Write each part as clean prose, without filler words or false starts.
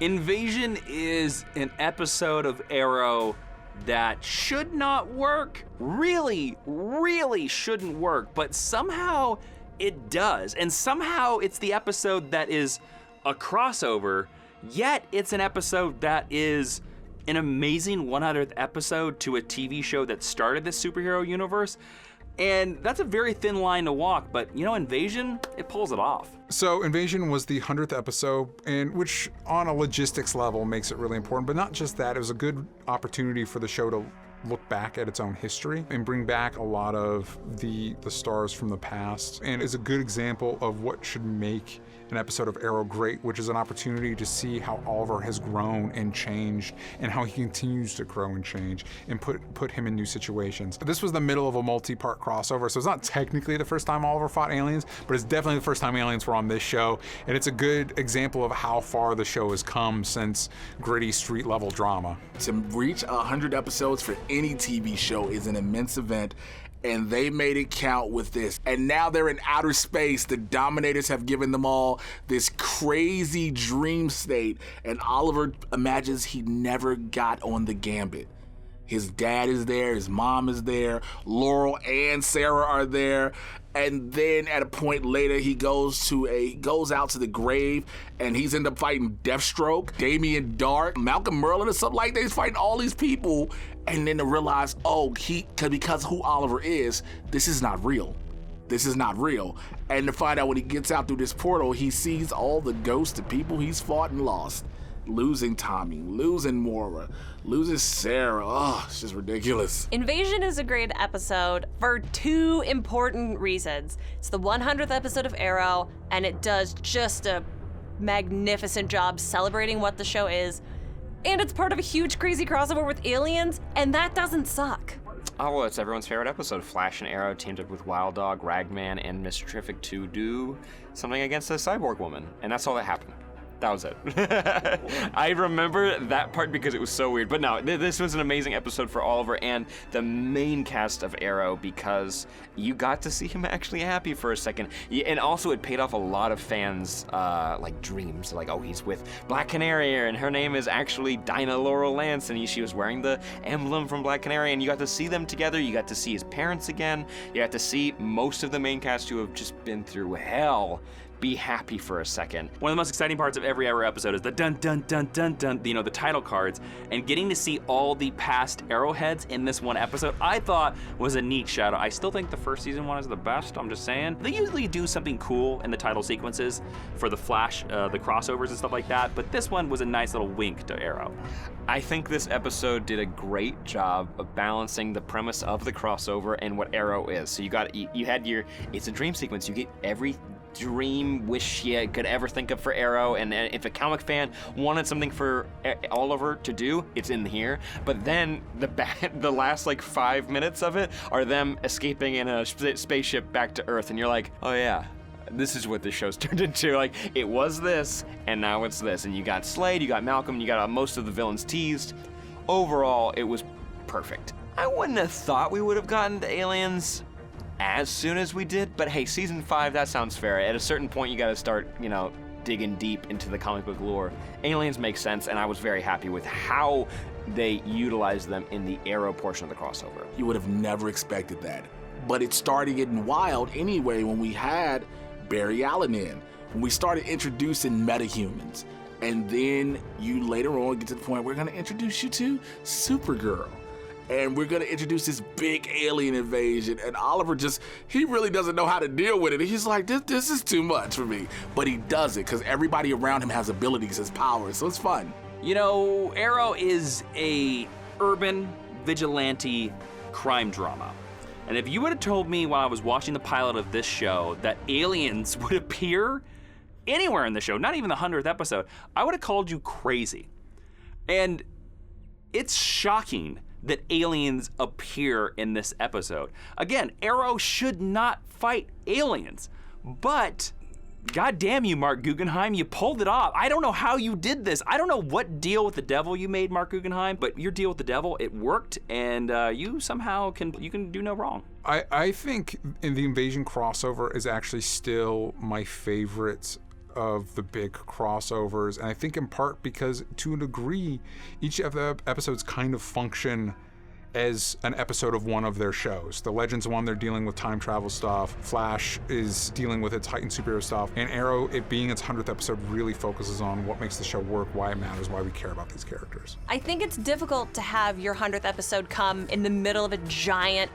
Invasion is an episode of Arrow that should not work. Really, really shouldn't work, but somehow it does. And somehow it's the episode that is a crossover, yet it's an episode that is an amazing 100th episode to a TV show that started the superhero universe. And that's a very thin line to walk, but you know, Invasion, it pulls it off. So Invasion was the 100th episode, and which on a logistics level makes it really important, but not just that, it was a good opportunity for the show to look back at its own history and bring back a lot of the stars from the past, and is a good example of what should make an episode of Arrow great, which is an opportunity to see how Oliver has grown and changed and how he continues to grow and change and put him in new situations. This was the middle of a multi-part crossover, so it's not technically the first time Oliver fought aliens, but it's definitely the first time aliens were on this show, and it's a good example of how far the show has come since gritty street level drama. To reach 100 episodes for any TV show is an immense event, and they made it count with this. And now they're in outer space. The Dominators have given them all this crazy dream state, and Oliver imagines he never got on the Gambit. His dad is there, his mom is there, Laurel and Sarah are there, and then at a point later he goes out to the grave, and he's ended up fighting Deathstroke, Damien Dark, Malcolm Merlin or something like that. He's fighting all these people, and then to realize, because who Oliver is, this is not real. This is not real. And to find out when he gets out through this portal, he sees all the ghosts of people he's fought and lost. Losing Tommy, losing Moira, losing Sarah. Oh, it's just ridiculous. Invasion is a great episode for two important reasons. It's the 100th episode of Arrow, and it does just a magnificent job celebrating what the show is. And it's part of a huge, crazy crossover with aliens, and that doesn't suck. Oh, well, it's everyone's favorite episode. Flash and Arrow teamed up with Wild Dog, Ragman, and Mr. Terrific to do something against a cyborg woman, and that's all that happened. That was it. I remember that part because it was so weird. But no, this was an amazing episode for Oliver and the main cast of Arrow, because you got to see him actually happy for a second. And also it paid off a lot of fans' dreams. Like, oh, he's with Black Canary, and her name is actually Dinah Laurel Lance, and she was wearing the emblem from Black Canary, and you got to see them together. You got to see his parents again. You got to see most of the main cast who have just been through hell be happy for a second. One of the most exciting parts of every Arrow episode is the dun dun dun dun dun, the title cards, and getting to see all the past Arrowheads in this one episode, I thought was a neat shout out. I still think the first season one is the best, I'm just saying. They usually do something cool in the title sequences for the Flash, the crossovers and stuff like that, but this one was a nice little wink to Arrow. I think this episode did a great job of balancing the premise of the crossover and what Arrow is. So you had your, it's a dream sequence, you get every dream wish you could ever think of for Arrow, and if a comic fan wanted something for Oliver to do, it's in here. But then the last 5 minutes of it are them escaping in a spaceship back to Earth, and you're like, oh yeah, this is what this show's turned into. Like, it was this, and now it's this. And you got Slade, you got Malcolm, you got most of the villains teased. Overall, it was perfect. I wouldn't have thought we would have gotten to aliens as soon as we did, but hey, season 5, that sounds fair. At a certain point, you gotta start, digging deep into the comic book lore. Aliens make sense, and I was very happy with how they utilized them in the Arrow portion of the crossover. You would have never expected that. But it started getting wild anyway when we had Barry Allen in, when we started introducing metahumans. And then you later on get to the point we're gonna introduce you to Supergirl. And we're gonna introduce this big alien invasion, and Oliver he really doesn't know how to deal with it. He's like, this is too much for me. But he does it, because everybody around him has abilities, has powers, so it's fun. Arrow is a urban vigilante crime drama. And if you would have told me while I was watching the pilot of this show that aliens would appear anywhere in the show, not even the 100th episode, I would have called you crazy. And it's shocking that aliens appear in this episode. Again, Arrow should not fight aliens, but God damn you, Mark Guggenheim, you pulled it off. I don't know how you did this. I don't know what deal with the devil you made, Mark Guggenheim, but your deal with the devil, it worked, and you somehow can do no wrong. I think in the Invasion crossover is actually still my favorite of the big crossovers, and I think in part because, to a degree, each of the episodes kind of function as an episode of one of their shows. The Legends one, they're dealing with time travel stuff. Flash is dealing with its heightened superhero stuff. And Arrow, it being its 100th episode, really focuses on what makes the show work, why it matters, why we care about these characters. I think it's difficult to have your 100th episode come in the middle of a giant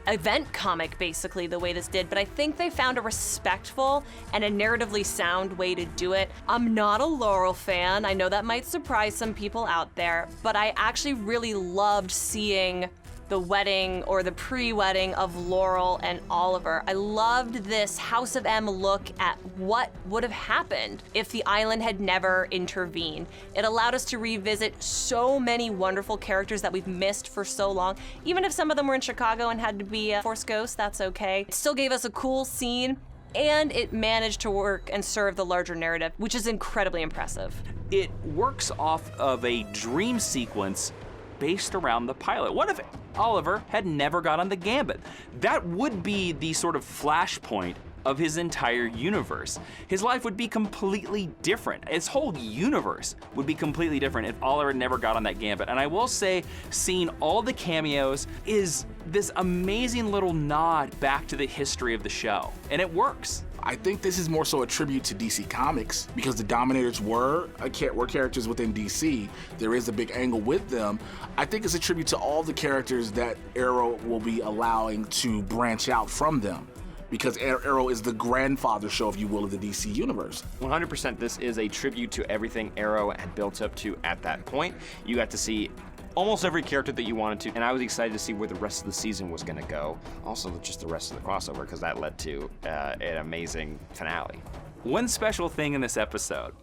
event comic, basically, the way this did, but I think they found a respectful and a narratively sound way to do it. I'm not a Laurel fan. I know that might surprise some people out there, but I actually really loved seeing the wedding or the pre-wedding of Laurel and Oliver. I loved this House of M look at what would have happened if the island had never intervened. It allowed us to revisit so many wonderful characters that we've missed for so long. Even if some of them were in Chicago and had to be Force Ghosts, that's okay. It still gave us a cool scene, and it managed to work and serve the larger narrative, which is incredibly impressive. It works off of a dream sequence based around the pilot. What if Oliver had never got on the Gambit? That would be the sort of flashpoint of his entire universe. His life would be completely different. His whole universe would be completely different if Oliver never got on that Gambit. And I will say, seeing all the cameos is this amazing little nod back to the history of the show. And it works. I think this is more so a tribute to DC Comics because the Dominators were characters within DC. There is a big angle with them. I think it's a tribute to all the characters that Arrow will be allowing to branch out from them, because Arrow is the grandfather show, if you will, of the DC universe. 100%, this is a tribute to everything Arrow had built up to at that point. You got to see almost every character that you wanted to, and I was excited to see where the rest of the season was going to go. Also, just the rest of the crossover, because that led to an amazing finale. One special thing in this episode,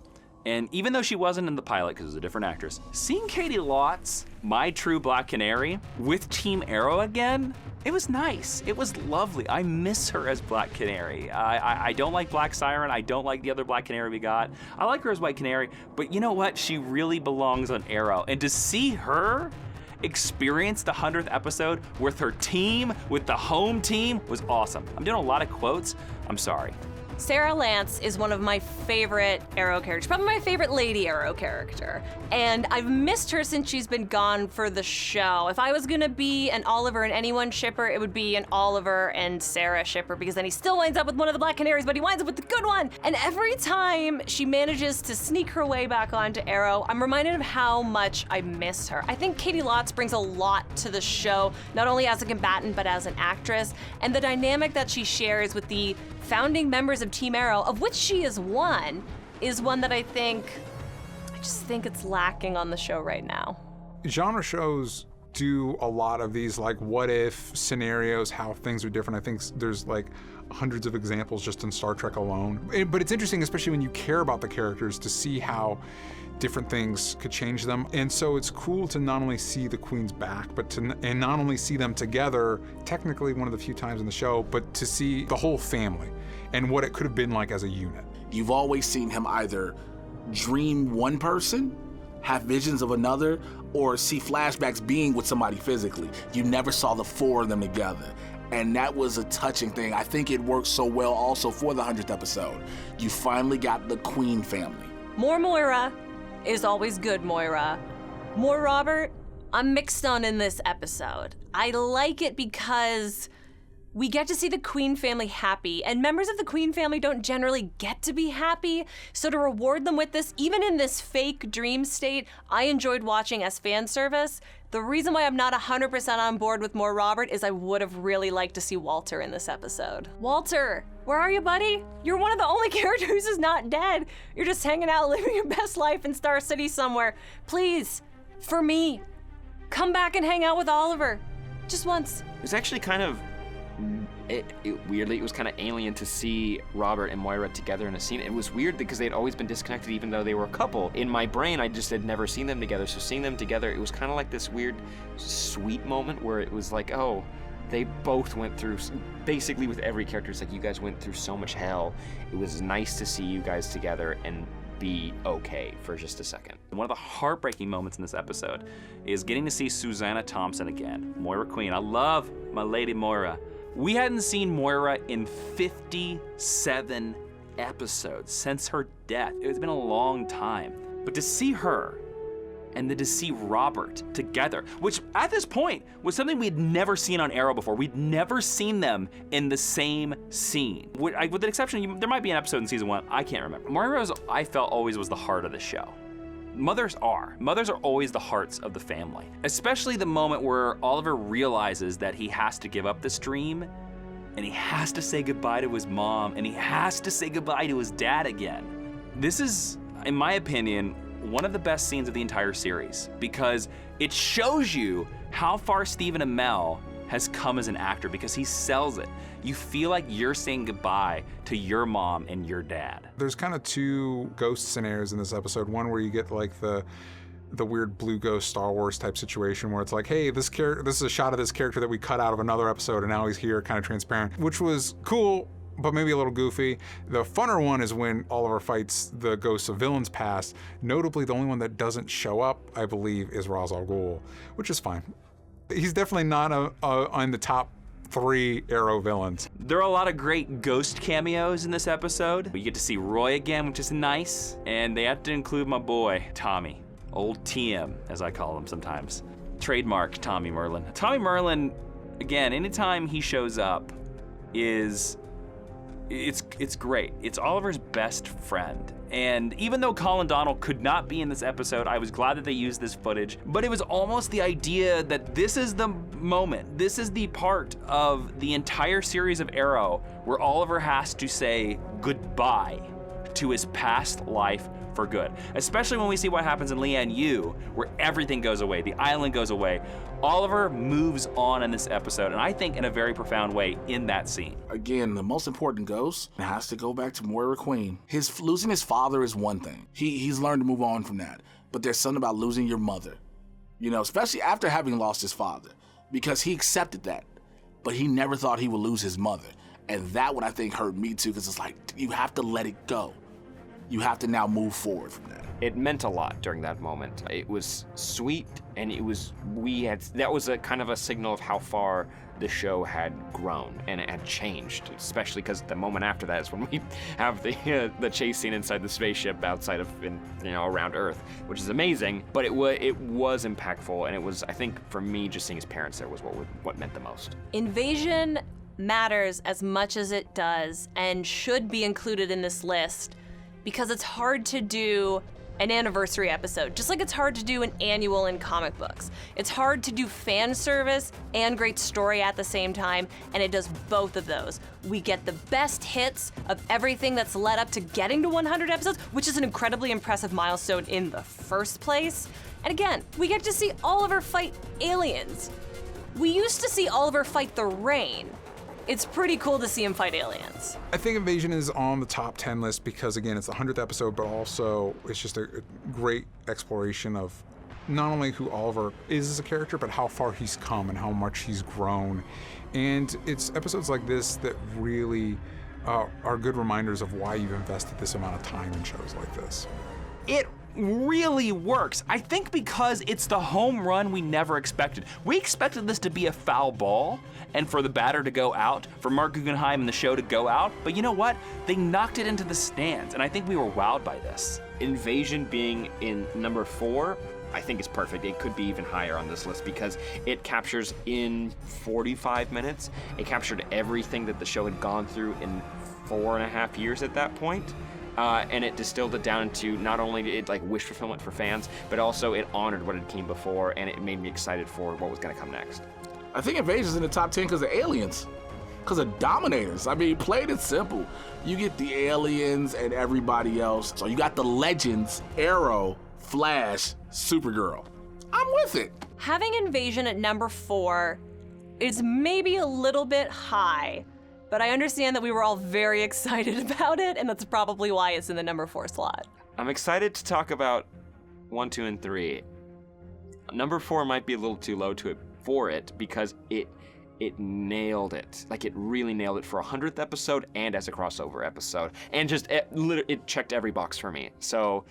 and even though she wasn't in the pilot because it was a different actress, seeing Katie Lott's My True Black Canary with Team Arrow again, it was nice. It was lovely. I miss her as Black Canary. I don't like Black Siren. I don't like the other Black Canary we got. I like her as White Canary, but you know what? She really belongs on Arrow. And to see her experience the 100th episode with her team, with the home team, was awesome. I'm doing a lot of quotes. I'm sorry. Sarah Lance is one of my favorite Arrow characters, probably my favorite Lady Arrow character. And I've missed her since she's been gone for the show. If I was gonna be an Oliver and anyone shipper, it would be an Oliver and Sarah shipper, because then he still winds up with one of the Black Canaries, but he winds up with the good one. And every time she manages to sneak her way back onto Arrow, I'm reminded of how much I miss her. I think Katie Lotz brings a lot to the show, not only as a combatant, but as an actress. And the dynamic that she shares with the founding members of Team Arrow, of which she is one that I just think it's lacking on the show right now. Genre shows do a lot of these like what if scenarios, how things are different. I think there's like hundreds of examples just in Star Trek alone. But it's interesting, especially when you care about the characters, to see how different things could change them. And so it's cool to not only see the Queens back, and not only see them together, technically one of the few times in the show, but to see the whole family and what it could have been like as a unit. You've always seen him either dream one person, have visions of another, or see flashbacks being with somebody physically. You never saw the four of them together. And that was a touching thing. I think it worked so well also for the 100th episode. You finally got the Queen family. More Moira is always good, Moira. More Robert, I'm mixed on in this episode. I like it because we get to see the Queen family happy, and members of the Queen family don't generally get to be happy, so to reward them with this, even in this fake dream state, I enjoyed watching as fan service. The reason why I'm not 100% on board with more Robert is I would have really liked to see Walter in this episode. Walter, where are you, buddy? You're one of the only characters who's not dead. You're just hanging out, living your best life in Star City somewhere. Please, for me, come back and hang out with Oliver. Just once. It's actually kind of weirdly, it was kind of alien to see Robert and Moira together in a scene. It was weird because they'd always been disconnected even though they were a couple. In my brain, I just had never seen them together, so seeing them together, it was kind of like this weird, sweet moment where it was like, oh, they both went through, basically with every character, it's like you guys went through so much hell. It was nice to see you guys together and be okay for just a second. One of the heartbreaking moments in this episode is getting to see Susanna Thompson again, Moira Queen. I love my lady Moira. We hadn't seen Moira in 57 episodes since her death. It's been a long time. But to see her and then to see Robert together, which at this point was something we had never seen on Arrow before. We'd never seen them in the same scene. With the exception, there might be an episode in season 1, I can't remember. Moira, I felt, always was the heart of the show. Mothers are always the hearts of the family. Especially the moment where Oliver realizes that he has to give up this dream, and he has to say goodbye to his mom, and he has to say goodbye to his dad again. This is, in my opinion, one of the best scenes of the entire series, because it shows you how far Stephen Amell has come as an actor, because he sells it. You feel like you're saying goodbye to your mom and your dad. There's kind of two ghost scenarios in this episode. One where you get like the weird blue ghost Star Wars type situation where it's like, hey, this is a shot of this character that we cut out of another episode and now he's here, kind of transparent, which was cool, but maybe a little goofy. The funner one is when Oliver fights the ghosts of villains past. Notably, the only one that doesn't show up, I believe, is Ra's al Ghul, which is fine. He's definitely not on the top 3 Arrow villains. There are a lot of great ghost cameos in this episode. We get to see Roy again, which is nice, and they have to include my boy, Tommy. Old TM, as I call him sometimes. Trademark Tommy Merlin. Tommy Merlin, again, anytime he shows up, it's great. It's Oliver's best friend. And even though Colin Donnell could not be in this episode, I was glad that they used this footage. But it was almost the idea that this is the moment, this is the part of the entire series of Arrow where Oliver has to say goodbye to his past life for good. Especially when we see what happens in Lian Yu, where everything goes away, the island goes away. Oliver moves on in this episode, and I think in a very profound way in that scene. Again, the most important ghost has to go back to Moira Queen. Losing his father is one thing. He's learned to move on from that. But there's something about losing your mother, especially after having lost his father, because he accepted that, but he never thought he would lose his mother. And that one I think hurt me too, because it's like, you have to let it go. You have to now move forward from that. It meant a lot during that moment. It was sweet, and that was a kind of a signal of how far the show had grown and it had changed, especially because the moment after that is when we have the chase scene inside the spaceship outside of, around Earth, which is amazing, but it was impactful, and it was, I think, for me, just seeing his parents there was what meant the most. Invasion matters as much as it does and should be included in this list, because it's hard to do an anniversary episode, just like it's hard to do an annual in comic books. It's hard to do fan service and great story at the same time, and it does both of those. We get the best hits of everything that's led up to getting to 100 episodes, which is an incredibly impressive milestone in the first place. And again, we get to see Oliver fight aliens. We used to see Oliver fight the Rain. It's pretty cool to see him fight aliens. I think Invasion is on the top 10 list because, again, it's the 100th episode, but also it's just a great exploration of not only who Oliver is as a character, but how far he's come and how much he's grown. And it's episodes like this that really are good reminders of why you've invested this amount of time in shows like this. It really works. I think because it's the home run we never expected. We expected this to be a foul ball and for the batter to go out, for Mark Guggenheim and the show to go out, but you know what? They knocked it into the stands, and I think we were wowed by this. Invasion being in number 4, I think is perfect. It could be even higher on this list because it captures in 45 minutes. It captured everything that the show had gone through in 4.5 years at that point. And it distilled it down into not only wish fulfillment for fans, but also it honored what had came before, and it made me excited for what was going to come next. I think Invasion's in the top 10 because of aliens, because of Dominators. I mean, plain and simple. You get the aliens and everybody else. So you got the legends, Arrow, Flash, Supergirl. I'm with it. Having Invasion at number 4 is maybe a little bit high, but I understand that we were all very excited about it, and that's probably why it's in the number 4 slot. I'm excited to talk about 1, 2, and 3. Number 4 might be a little too low for it because it nailed it. It really nailed it for a 100th episode and as a crossover episode. And just, it checked every box for me. So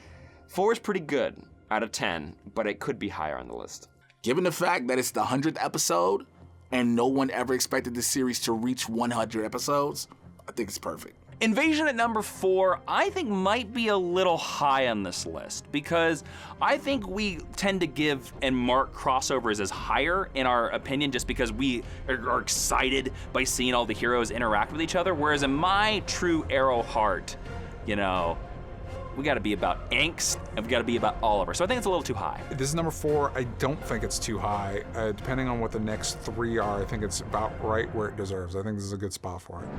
4 is pretty good out of 10, but it could be higher on the list. Given the fact that it's the 100th episode and no one ever expected this series to reach 100 episodes, I think it's perfect. Invasion at number 4, I think might be a little high on this list because I think we tend to give and mark crossovers as higher in our opinion just because we are excited by seeing all the heroes interact with each other, whereas in my true Arrow heart, you know, we gotta be about angst and we gotta be about Oliver. So I think it's a little too high. This is number 4. I don't think it's too high. Depending on what the next 3 are, I think it's about right where it deserves. I think this is a good spot for it.